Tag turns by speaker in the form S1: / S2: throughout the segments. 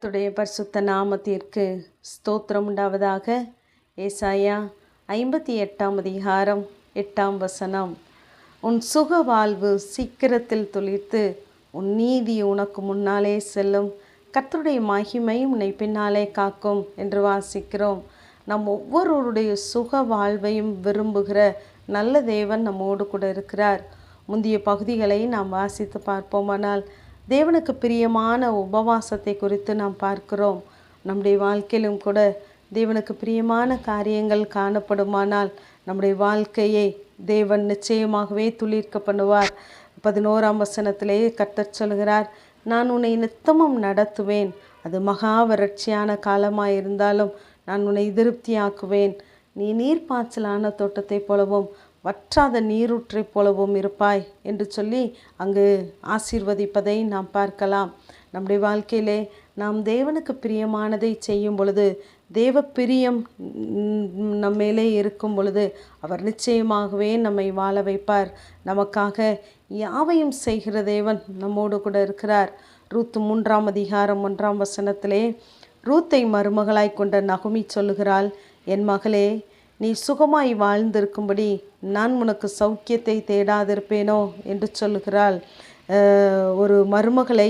S1: கர்த்தருடைய பரிசுத்த நாமத்திற்கு ஸ்தோத்திரம் உண்டாவதாக. ஏசாயா 58 அதிகாரம் 8 உன் சுக வாழ்வு சீக்கிரத்தில் துளிர்த்து உன் நீதி உனக்கு முன்னாலே செல்லும், கர்த்தருடைய மகிமை உன்னை பின்னாலே காக்கும் என்று வாசிக்கிறோம். நம் ஒவ்வொருவருடைய சுக வாழ்வையும் விரும்புகிற நல்ல தேவன் நம்மோடு கூட இருக்கிறார். முந்தைய பகுதிகளை நாம் வாசித்து பார்ப்போமானால் தேவனுக்கு பிரியமான உபவாசத்தை குறித்து நாம் பார்க்கிறோம். நம்முடைய வாழ்க்கையிலும் கூட தேவனுக்கு பிரியமான காரியங்கள் காணப்படுமானால் நம்முடைய வாழ்க்கையை தேவன் நிச்சயமாகவே துளிர்க்க பண்ணுவார். 11ஆம் வசனத்திலே கர்த்தர் சொல்கிறார், நான் உன்னை நித்தமும் நடத்துவேன், அது மகா வறட்சியான காலமாக இருந்தாலும் நான் உன்னை திருப்தியாக்குவேன். நீ நீர்ப்பாய்ச்சலான தோட்டத்தை போலவும் வற்றாத நீரூற்றை போலவும் இருப்பாய் என்று சொல்லி அங்கு ஆசீர்வதிப்பதை நாம் பார்க்கலாம். நம்முடைய வாழ்க்கையிலே நாம் தேவனுக்கு பிரியமானதை செய்யும் பொழுது, தேவ பிரியம் நம்மேலே இருக்கும் பொழுது அவர் நிச்சயமாகவே நம்மை வாழ வைப்பார். நமக்காக யாவையும் செய்கிற தேவன் நம்மோடு கூட இருக்கிறார். ரூத் 3ஆம் அதிகாரம் 1ஆம் வசனத்திலே ரூத்தை மருமகளாய் கொண்ட நகுமி சொல்லுகிறாள், என் மகளே, நீ சுகமாய் வாழ்ந்திருக்கும்படி நான் உனக்கு சௌக்கியத்தை தேடாதிருப்பேனோ என்று சொல்லுகிறாள். ஒரு மருமகளை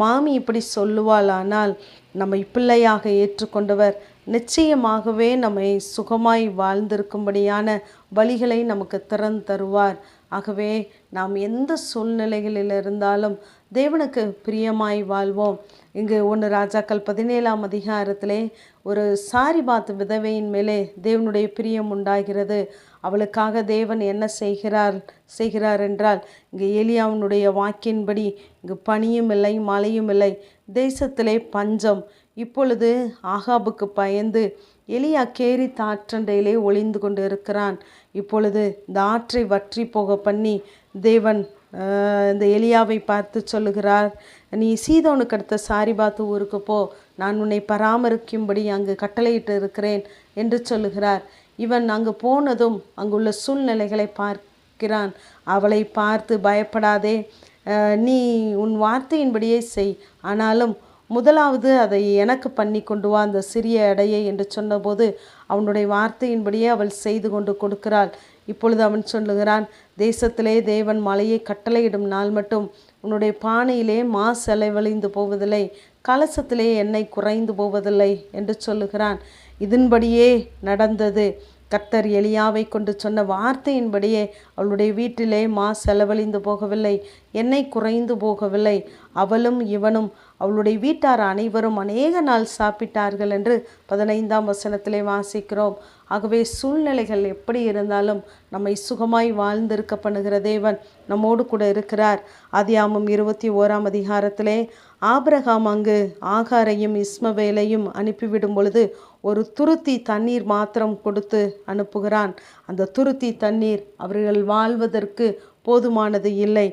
S1: மாமி இப்படி சொல்லுவாள், ஆனால் நம்மை பிள்ளையாக ஏற்றுக்கொண்டவர் நிச்சயமாகவே நம்மை சுகமாய் வாழ்ந்திருக்கும்படியான வழிகளை நமக்கு திறந்து தருவார். ஆகவே நாம் எந்த சூழ்நிலைகளில் இருந்தாலும் தேவனுக்கு பிரியமாய் வாழ்வோம். இங்கு 1 ராஜாக்கள் 17ஆம் அதிகாரத்திலே ஒரு சாரிபாத் விதவையின் மேலே தேவனுடைய பிரியம் உண்டாகிறது. அவளுக்காக தேவன் என்ன செய்கிறார் என்றால், இங்கு எலியாவினுடைய வாக்கின்படி இங்கு பனியும் இல்லை மழையும் இல்லை, தேசத்திலே பஞ்சம். இப்பொழுது ஆகாபுக்கு பயந்து எலியா கேரித் ஆற்றண்டையிலே ஒளிந்து கொண்டு இருக்கிறான். இப்பொழுது இந்த ஆற்றை வற்றி போக பண்ணி தேவன் இந்த எலியாவை பார்த்து சொல்லுகிறார், நீ சீதோனுக்கு அடுத்த சாரிபாத்து ஊருக்கு போ, நான் உன்னை பராமரிக்கும்படி அங்கு கட்டளையிட்டு இருக்கிறேன் என்று சொல்லுகிறார். இவன் அங்கு போனதும் அங்குள்ள சூழ்நிலைகளை பார்க்கிறான். அவளை பார்த்து, பயப்படாதே, நீ உன் வார்த்தையின்படியே செய், ஆனாலும் முதலாவது அதை எனக்கு பண்ணி கொண்டு வா அந்த சிறிய எடையை என்று சொன்னபோது அவனுடைய வார்த்தையின்படியே அவள் செய்து கொண்டு கொடுக்கிறாள். இப்பொழுது அவன் சொல்லுகிறான், தேசத்திலே தேவன் மழையை கட்டளையிடும் நாள் மட்டும் உன்னுடைய பானையிலே மா செலவழிந்து போவதில்லை, கலசத்திலே எண்ணெய் குறைந்து போவதில்லை என்று சொல்லுகிறான். இதன்படியே நடந்தது. கர்த்தர் எலியாவை கொண்டு சொன்ன வார்த்தையின்படியே அவளுடைய வீட்டிலே மா செலவழிந்து போகவில்லை, எண்ணெய் குறைந்து போகவில்லை. அவளும் இவனும் அவளுடைய வீட்டார் அனைவரும் அநேக நாள் சாப்பிட்டார்கள் என்று 15ஆம் வசனத்திலே வாசிக்கிறோம். ஆகவே சூழ்நிலைகள் எப்படி இருந்தாலும் நம்மை சுகமாய் வாழ்ந்திருக்க பண்ணுகிற தேவன் நம்மோடு கூட இருக்கிறார். ஆதியாகமம் 21ஆம் அதிகாரத்திலே ஆபிரகாம் அங்கு ஆகாரையும் இஸ்மவேலையும் அனுப்பிவிடும் பொழுது ஒரு துருத்தி தண்ணீர் மாத்திரம் கொடுத்து அனுப்புகிறான். அந்த துருத்தி தண்ணீர் அவர்கள் வாழ்வதற்கு போதுமானது இல்லை.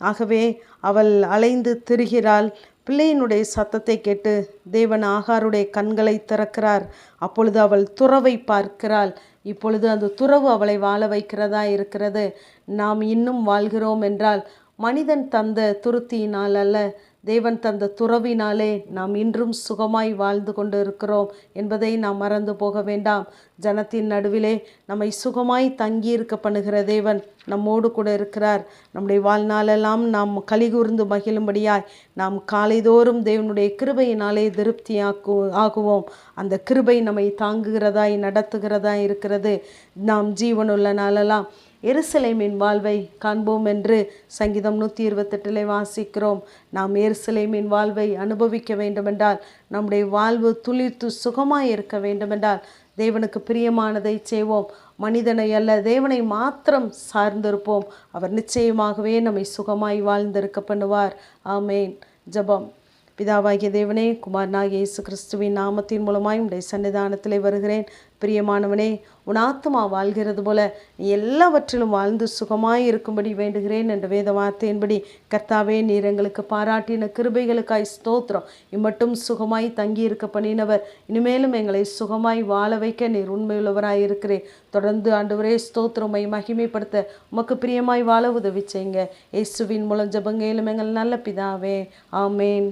S1: ஆகவே அவள் அலைந்து திரிகிறாள். பிள்ளையினுடைய சத்தத்தை கேட்டு தேவன் ஆகாருடைய கண்களை திறக்கிறார். அப்பொழுது அவள் துறவை பார்க்கிறாள். இப்பொழுது அந்த துறவு அவளை வாழ வைக்கிறதா இருக்கிறது. நாம் இன்னும் வாழ்கிறோம் என்றால் மனிதன் தந்த துருத்தியினால் அல்ல, தேவன் தந்த துறவினாலே நாம் இன்றும் சுகமாய் வாழ்ந்து கொண்டு இருக்கிறோம் என்பதை நாம் மறந்து போக வேண்டாம். ஜனத்தின் நடுவிலே நம்மை சுகமாய் தங்கியிருக்க பண்ணுகிற தேவன் நம்மோடு கூட இருக்கிறார். நம்முடைய வாழ்நாளெல்லாம் நாம் கலிகூர்ந்து மகிழும்படியாய் நாம் காலைதோறும் தேவனுடைய கிருபையினாலே ஆகுவோம். அந்த கிருபை நம்மை தாங்குகிறதாய் நடத்துகிறதாய் இருக்கிறது. நாம் ஜீவனுள்ள நாளெல்லாம் எருசலேமின் வாழ்வை காண்போம் என்று சங்கீதம் 128 வாசிக்கிறோம். நாம் எருசலேமின் வாழ்வை அனுபவிக்க வேண்டுமென்றால், நம்முடைய வாழ்வு துளிர்த்து சுகமாய் இருக்க வேண்டுமென்றால் தேவனுக்கு பிரியமானதை செய்வோம். மனிதனை அல்ல, தேவனை மாத்திரம் சார்ந்திருப்போம். அவர் நிச்சயமாகவே நம்மை சுகமாய் வாழ்ந்திருக்க பண்ணுவார். ஆமேன். ஜெபம். பிதாவாகிய தேவனே, குமாரனாகிய இயேசு கிறிஸ்துவின் நாமத்தின் மூலமாய் உடைய சன்னிதானத்திலே வருகிறேன். பிரியமானவனே, உன் ஆத்துமா வாழ்கிறது போல நீ எல்லாவற்றிலும் வாழ்ந்து சுகமாய் இருக்கும்படி வேண்டுகிறேன் என்ற வேத வார்த்தையின்படி கர்த்தாவே, நீர் எங்களுக்கு பாராட்டின கிருபைகளுக்காய் ஸ்தோத்திரம். இம்மட்டும் சுகமாய் தங்கியிருக்க பண்ணினவர் இனிமேலும் எங்களை சுகமாய் வாழ வைக்க நீர் உண்மையுள்ளவராய் இருக்கிறேன். தொடர்ந்து ஆண்டவரே ஸ்தோத்திரமை மகிமைப்படுத்த உமக்கு பிரியமாய் வாழ உதவி செய்யுங்க. இயேசுவின் மூலம் ஜெபங்கேலும் எங்கள் நல்ல பிதாவே. ஆமேன்.